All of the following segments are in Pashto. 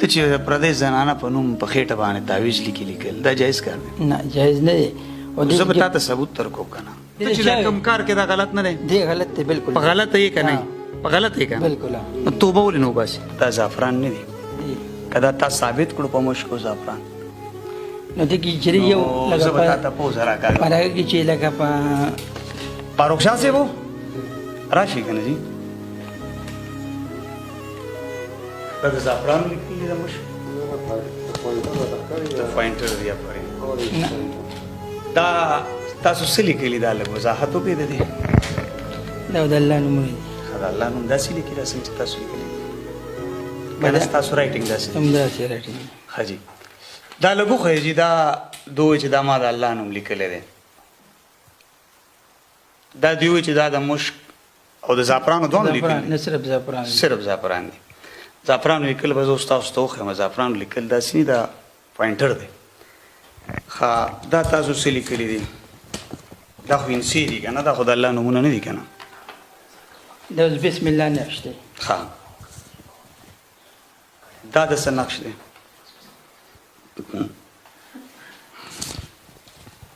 ته چې پردی زنانه په نوم په خېټه باندې تعویض لیکل دا جایز کار دی؟ نه جایز نه دی. زه به تا ته ثبوت درکوم که نه ته چې دا کوم کار کې دا غلط نه دی؟ دی غلط دی بالکل. په غلطه یې که نه؟ په غلطه یې که نه؟ بالکل. نو توبه ولې نه وباسي؟ دا زعفران نه دی که دا تا ثابت کړو په مشکو زعفران نو دې کې چې یو زه به تا ته پوزه راکاږم په هغه کې چې لکه په فاروق شاه صاحب و راشي که نه جي دا د زعفرانو لیکلي دي د مشکو د پوینټر دی دا تاسو څه لیکلي دا لږ وضاحت وکړئ د دې دا د الله نوم دی. ښه د الله نوم داسې لیکي دا څنګه چې تاسو لیکلي که نه ستاسو رایټنګ داسې دی؟ همداسې رایټنګ. ښه جي دا لږ وښیئ جي دا دوی چې دا ما د الله نوم لیکلی دی دا دوی وایي چې دا د مشک او د زعفرانو دواړو لیکلي نه صرف زعفران صرف زعفران دي زعفرانو لیکل به زه اوس تاسو ته وښیم زعفرانو لیکل داسې نه دا پوینټر دی ښه دا تاسو څه لیکلي دي دا خو انسي دي که نه دا خو د الله نومونه نه دي که نه دا اوس بسم الله نقش دی. ښه دا د څه نقش دی؟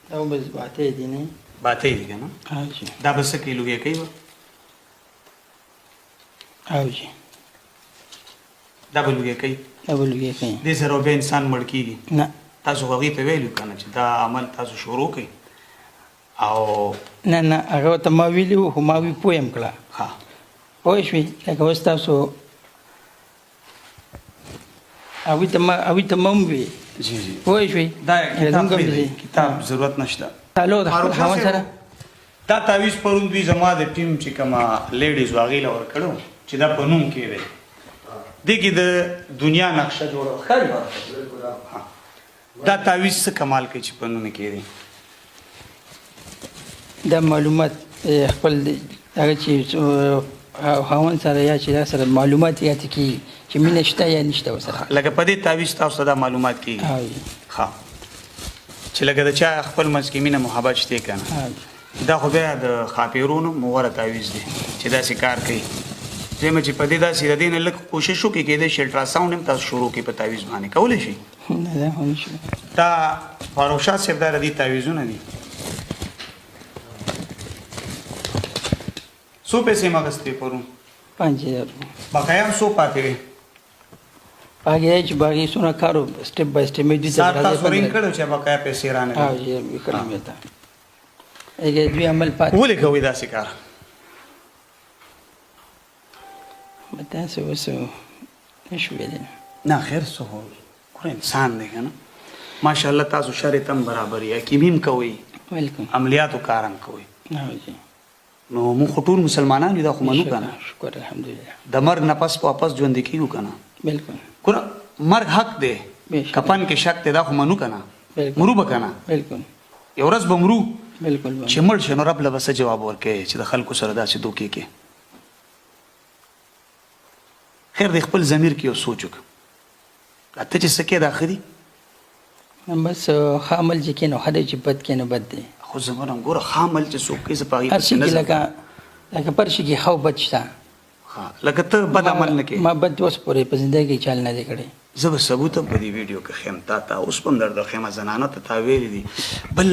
دا بس باته دي نه باتی دي که نه او جی دا به څه کوي لوګی کوي به او جی دا به لوګی کوي دا بلوګي کوي دې سره به انسان مړ کېږي نه تاسو هغې ته ویلو که نه چې دا عمل تاسو شروع کړئ او نه نه هغه ته ما ویلي وو خو ما وی پویم کړه ها پوه شوې لکه اوس تاسو هغوی ته ما هم وي جی جی پوه شوې دا کتاب دی کتاب ضرورت نشته تعلق د خپل خاوند سره دا تعویض پرون دوی زما د ټیم چې کومه لیډیز هغې له ورکړو چې دا په نوم کې دی دې کې د دنیا نقشه جوړه ښکاري دا تعویض څه کمال کوي چې په نوم کې دی دا معلومات خپل هغه چې خاوند سره یا چې دا سره معلومات یاد کړي چې مینه شته یا نشته ورسره لکه په دې تعویض تاسو ته دا معلومات کېږي ښه چې لکه د چا خپل منځ کې مینه محبت شته که نه دا خو بیا د خاپیرونو غوره تعویض دی چې داسې کار کوي زما چې په دې داسې د دې نه لږ کوشش وکړي کېدای شي الټراساونډ هم تاسو شروع کړئ په تعویض باندې کولی شي نه دا خو نشي دا فاروق شاه صاحب دا د دې تعویضونه دي څو پیسې مې اخیستې پرون 5000 بقایا هم څو پاتې وې هغه چې باغی سونه کارو سټپ بای سټپ مې دي سار تاسو رینګ کړو چې بقایا پیسې رانه ها یې وکړم مې ته هغه دوی عمل پات ولې کوي داسې کار مته څه وسو نشو ویل نه خیر څه هو ګور انسان دی که نه ماشاءالله تاسو شرط هم برابر یې حکیمیم کوئ ویلکم عملیاتو کار هم کوئ ها جی نو موږ خو ټول مسلمانان یو دا خو منو که نه شکر الحمدلله د مرګ نه پس په واپس ژوندي کېږو که نه بالکل ګوره مرګ حق دی کفن کې شک دی دا خو منو که نه مرو به که نه بالکل یو ورځ به مرو بالکل چې مړ شي نو رب له به څه جواب ورکوي چې د خلکو سره داسې دوکې کې خیر دی خپل ضمیر کې یو سوچ وکړه ته چې څه کې دا ښه دي بس ښه عمل چې کوي نو ښه دی چې بد کوي نو بد دی خو زه وایم ګوره ښه عمل چې څوک کوي زه په هغې هر شي پسې نه کې ځم لکه پر شي کې ښه او بد شته لکه ته بد عمل نه کوې ما بد اوس پورې په زندګۍ کې چل نه دی کړی زه به ثبوت هم په دې ویډیو کې ښیم تا ته اوس به هم درته ښیم زنانه ته تا ویلي دي بل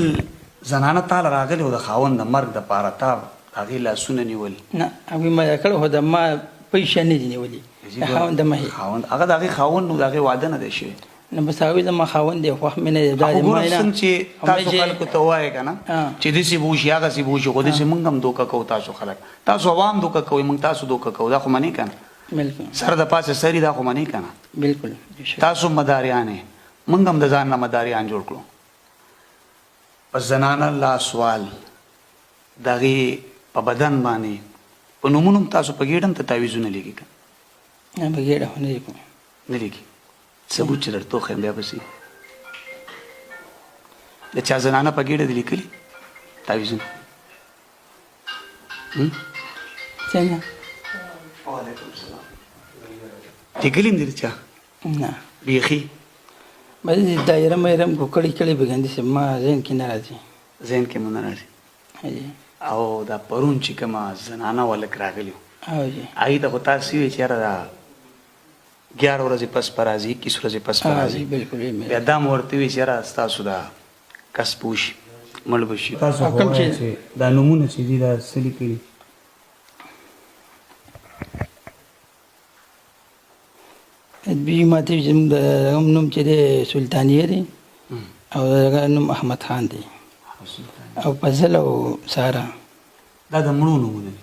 زنانه تاله راغلې او د خاوند د مرګ دپاره تا هغې لاسونه نیول نه هغوی ما کړی خو د ما پیسې نه دي نیولي د خاوند د مخې خاوند هغه د هغې خاوند نو د هغې واده نه دی شوی نو بس هغوی زما خاوند دی خوښ مې نه دی دا خو ګوره څنګه چې تاسو خلکو ته ووایې که نه چې داسې به وشي هغسې به وشي خو داسې مونږ هم دوکه کوو تاسو خلک تاسو عوام دوکه کوئ مونږ تاسو دوکه کوو دا خو منې که نه بالکل سر د پاسه سري دا خو منې که نه بالکل تاسو مداریان یې مونږ هم د ځان نه مداریان جوړ کړو پس زنانه لاسوال د هغې په بدن باندې په نومونو هم تاسو په ګېډه هم ته تعویضونه لیکي که نه په ګېډه خو نه لیکم نه لیکي ثبوت چې درته وښیم بیا پسې د چا زنانه په ګېډه دې لیکلي تعویضونه څنګه وعلیکم السلام لیکلي هم دي د چا نه بیخي بس دایره مې رم کو کړي کړي بګاندې سم ما ذهن کې نه راځي ذهن کې مو نه راځي او دا پرون چې کومه زنانه ولک راغلي او جی هغې ته خو تاسو ویې چې یاره دا 11 ورځې پس پر راځي 21 ورځې پس پر راځي بالکل بیا دا مو ورته وي چې یاره ستاسو دا کس پوشي مړ به شي تاسو خو وایئ چې دا نومونه چې دي دا څه لیکلي بي ماته زموږ د نوم چې دی سلطانیه دی او د نوم احمد خان دی او فضل او سارا دا د مړو نومونه دي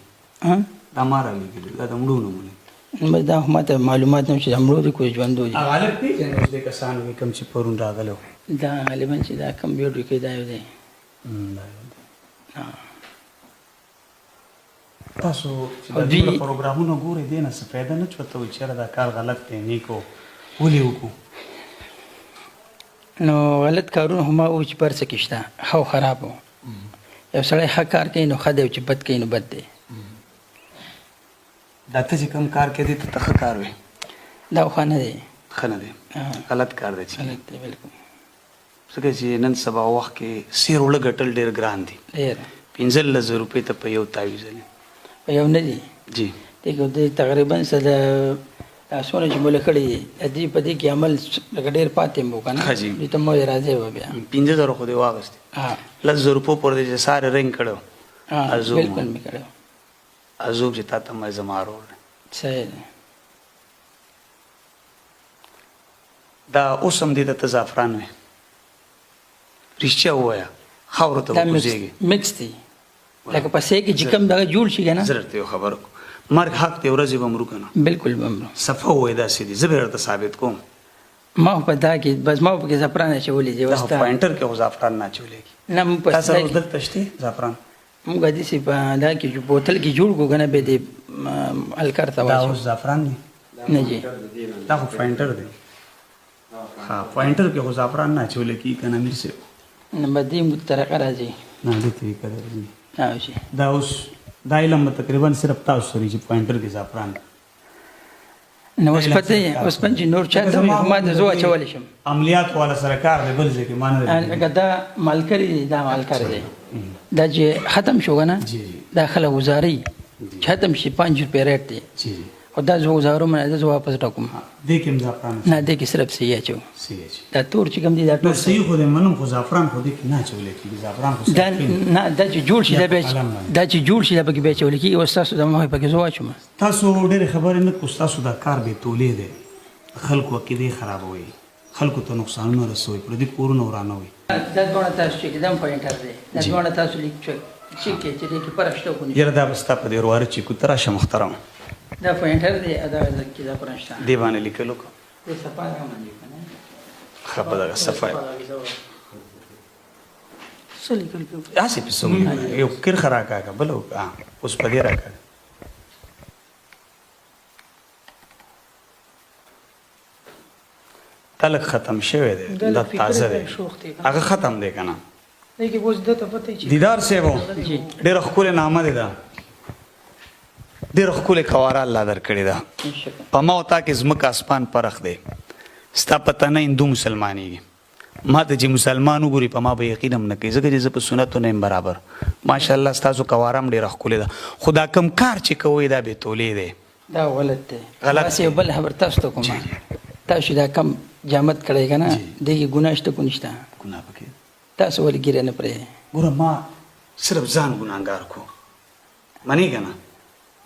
ها دا ما رالیکلي دا د مړو نومونه دي بس دا خو ماته معلومات نه چې مړو دي کوم ژوندو دي غالب پېژنې اوس دې کسانو کې کوم چې پرون راغلو دا غالبا چې دا کمپیوټر کې دا یو دی تاسو چې د دې پروګرامونو ګورئ دې نه څه فایده نه چوته وي چېرې دا کار غلط دی نیکو ولې وکړو نو غلط کارونه هم او چې پرڅه کې شته خو خراب و یو سړی ښه کار کوي نو ښه دی چې بد کوي نو بد دی دا ته چې کوم کار کوي ته ښه کار وي دا خو نه دی ښه نه دی غلط کار دی چې غلط دی بالکل ځکه چې نن سبا وخت کې سیر وړه ګټل ډېر ګران دي ډېر 15,000 روپۍ ته په یو تعویذ دی یو نه دی جی دغه د تقریبا سره تاسو چې مولا کړی دې په دې کې عمل ډېر پاتې مو کنه دې ته مو راځي و بیا 15,000 خو دی واغست ها 10,000 روپۍ پر دې ساره رنگ کړو بالکل می کړو ازوب چې تا ته مې زمارو صحیح دا اوسم دې ته زعفران وي رښتیا وایا خاور ته وځيږي مکس دی لکه پسې کې چې کوم دغه جوړ شي کنه ضرورت یو خبر مرګ حق دی ورځي بمرو کنه بالکل بمرو صفه وای دا سیدی زبر ته ثابت کوم ما په دا کې بس ما په کې زعفران چولې دی وستا پوینټر کې خو زعفران نه چولېږي نه مو په تاسو دلته تشتي زعفران موږ دې سي په دا کې جو بوتل کې جوړ کو کنه به دې الکر تا دا وایي اوس زعفران دی نه جی دا خو پوینټر دی ها پوینټر کې خو زعفران نه چولې کی کنه مې سه نه بدې مترقه راځي نه دې ته کړی ها شي دا اوس دا علم تقریبا صرف تاسو سره چې پوینټر کې زعفران نو اوس پته اوس پنځ نور چا ته ما د زو چول شم عملیات والا سرکار دی بل ځکه مان لکه دا مالکری دا مالکر دی دا چې ختم شو کنه جی دا خلک وزاري ختم شي 5 روپے ریټ دی جی او دا زو وزارو منه دا زو واپس ټکوم دې کوم زعفران نه دې کې صرف سیه چو سیه دا تور چې کوم دی دا نو ټول صحیح خو دې منم خو زعفران خو دې نه چولې کی زعفران خو دا نه دا چې جوړ شي دا به دا چې جوړ شي دا به به چول کی او تاسو د مخه پکې زو واچوم تاسو ډېر خبرې نه کو تاسو دا کار به تولې دي خلکو کې دې خرابوي خلکو ته نقصانونه رسوي پر دې کورونه ورانه وي دا ډول تاسو چې دم پوینټر دی دا ډول تاسو لیک چې کې پرشتو کو یره دا بستا په دې ورواره چې کو تراشه محترم دا پوینټر دی ادا کې دا پرشتہ دی باندې لیکلو کو د صفه باندې کنه خبره ده صفای سلی کول کو اسی په سو یو کیر خراکا کا بلو اوس په دې راکا تلک ختم شوی دی دا تازه دی هغه ختم دی کنه دغه بوز دته پته چې دیدار سیبو ډېر خپل نامه دی دا ډېر خپل کواره الله درکړی دا په ما او تا کې زمکه اسمان پرخ دی ستا پته نه هندو مسلمانېږي ما ته چې مسلمان وګوري په ما به یقین هم نه کوي ځکه چې زه په سنتو نه یم برابر ماشاءالله ستاسو کواره هم ډېره ښکلې ده خو دا کم کار چې کوئ دا بې تولې دی دا غلط دی غلط تاسو بل خبر تاسو ته کوم تاسو دا کم جامت کړی کنه دغه ګناه شته کو نشته ګناه پکې تاسو ولې ګیره نه پرې ګوره ما صرف ځان ګناهګار کو منې که نه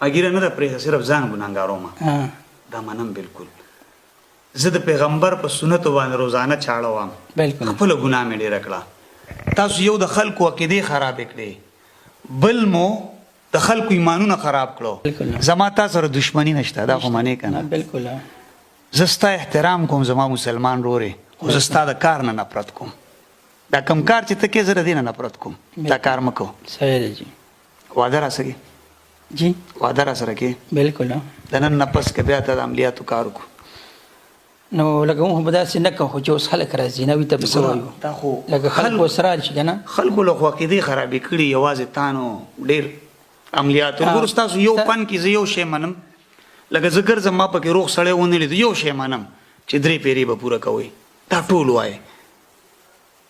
ما ګیره نه ده پرېښه صرف ځان ګناهګار وم دا منم بالکل زه د پیغمبر په سنتو باندې روزانه چاړه وم بالکل خپله ګناه مې ډېره کړه تاسو یو د خلکو عقیدې خرابې کړې بل مو د خلکو ایمانونه خراب کړو زما تا سره دشمني نشته دا خو منې که نه بالکل زه ستا احترام کوم زما مسلمان رورې خو زه ستا د کار نه نفرت کوم دا کم کار چې ته کې زه د دې نه نفرت کوم دا کار مه کوو صحیح دی جی واده راسره جی واده راسره کې بالکل د نن نه پس که بیا ته د عملیاتو کار وکړو نو لکه موږ به داسې نه کوو چې اوس خلک راځي نه وي ته به څه وایو دا خو لکه خلکو سره راشي که نه خلکو له خو عقیدې خرابې کړي یوازې تانو ډېر عملیاتو ګورو ستاسو یو پن کې زه یو شی منم لکه زه ګرځم ما پکې روغ سړی ونه لید یو شی منم چې 3 پیرې به پوره کوئ دا ټول وایي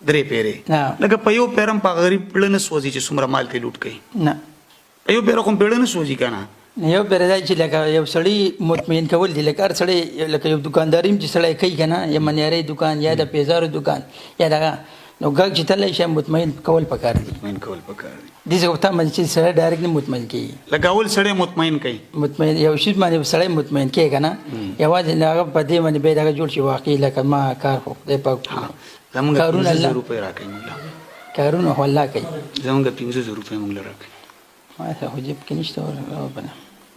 3 پیرې لکه په یو پیرم په غریب پړه نه سوځي چې څومره مال ته لوټ کوي نه په یو پیره خو پړه نه سوځي که نه یو بردا چې لکه یو سړی مطمئن کول دي لکه هر سړی لکه یو دکانداري چې سړی کوي کنه یا منیاري دکان یا د پیزارو دکان یا دغه نو ګګ چې تل شي مطمئن کول پکار دي مطمئن کول پکار دي دې څه ته من چې سړی ډایرکټ نه مطمئن کیږي لکه اول سړی مطمئن کوي مطمئن یو شی باندې سړی مطمئن کیږي کنه یوازې هغه په دې باندې به دغه جوړ شي واقعي لکه ما کار خو دې په زمونږ کارونه 500 الله روپۍ راکړي موږ کارونه والله کوي زمونږ 500 روپۍ موږ راکړي ما ته خو جيب کې نشته او بنه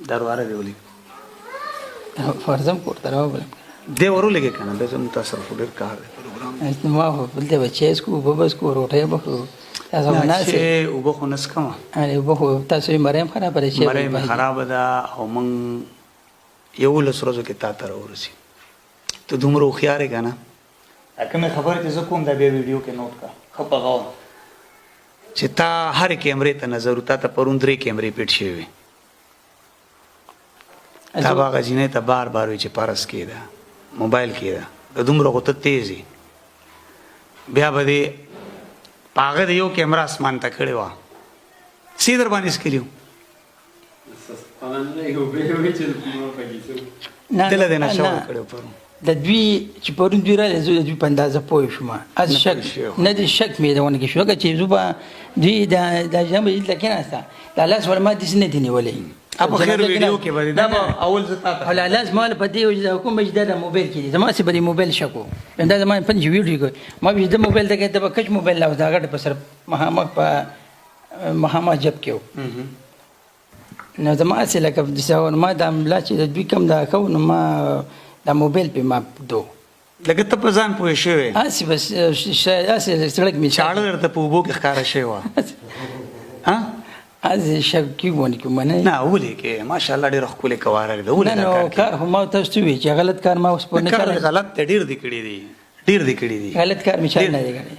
دروازه دی ولي فرضم کوته راو بل دی ورولګي کنه د زموږ تاسو ډېر کار دی پروګرام ما خو بل ته بچیس کو ببس کو روټه بخو تاسو مناسب چې وبخو نس کما اره بخو تاسو مریم خراب پرې شي مریم خراب ده او من یو لسروزو کې تا تر ورسی ته دومره خيار کنه کومه خبره ته کوم دا به ویډیو کې نوٹ کا خپغاو چې تا هر کیمرې ته نظر وتا ته پروندري کیمرې پیټ شي وي تا باغ جنې ته بار بار وی چې پارس کېده موبایل کېده د دومره غوته تیزي بیا به پاغه د یو کیمرا اسمان ته کړی و سیدر باندې سکلیو دل د نشو کړو پرو د دوی چې پرون دوی را د دوی په اندازه پوه شوم از شک نه دي شک مې دونه کې شو چې زوبا دوی د جنب دې لکه نه دا لاس ورما دي نه دي نیولې اب خیر ویډیو کې باندې دا اول زتا ته ولا لازم مال په دې وجه کوم بجدا د موبایل کې زما سي بری موبایل شکو دا زما په ویډیو کې ما به د موبایل ته کې د کچ موبایل لا دا غټ په سر مهما جب کېو نو زما سي لکه د څور ما د املا چې د دوی کم دا کو نو ما د موبایل په ما دو لکه ته په ځان پوه شوې اسی بس اسی سړک می چاړه درته په وبو کې ښکارا شوی و ها از شکی ونه کوم نه نه ولې کې ماشاءالله ډېر خپل کواره ده ولې نه کار هم تاسو وی چې غلط کار ما اوس په نه کار غلط ډېر دی کړی دی ډېر دی کړی دی غلط کار می چل نه دی کړی